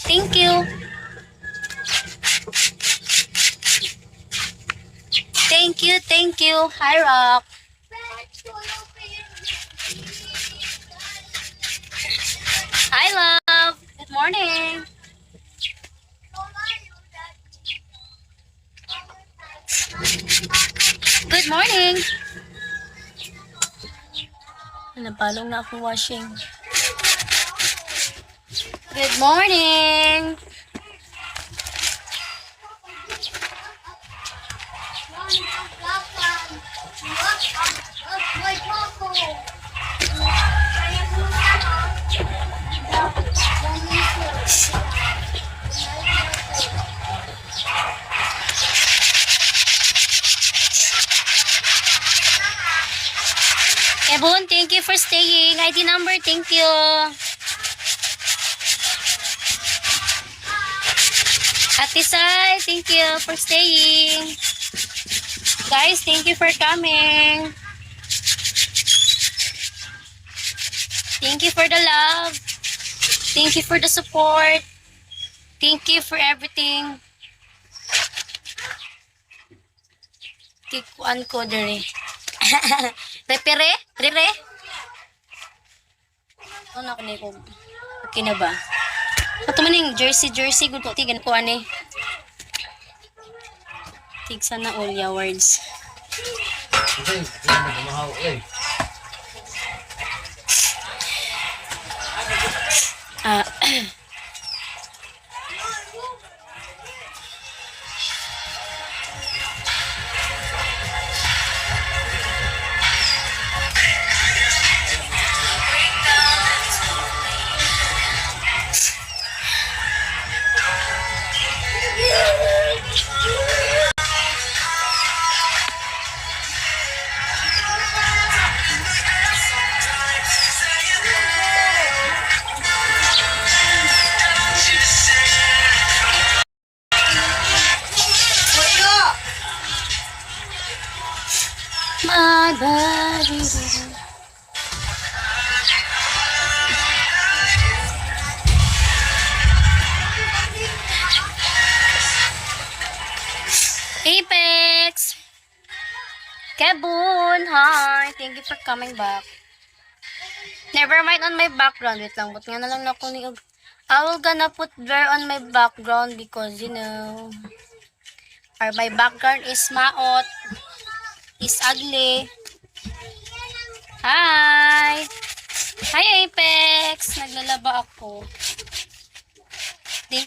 Thank you. Thank you, thank you. Hi, Rock. Hi, love. Good morning. Good morning. Napalong na akong washing. Good morning. Ebon, thank you for staying. ID number, thank you. Ate Sai, thank you for staying. Guys, thank you for coming. Thank you for the love. Thank you for the support. Thank you for everything. Tikuan ko dere. Repere? Rere? Ano ako na ko? Okay na ba? Ito man yung jersey good ko. Tigan ko ane. Tig sana all awards. My body. Apex. Kebun, hi. Thank you for coming back. Never mind on my background. Wait lang, but nga na lang na ako ni... I will gonna put blur on my background because, you know, or my background is maot. Is ugly. Hi! Hi, Apex! Naglalaba ako.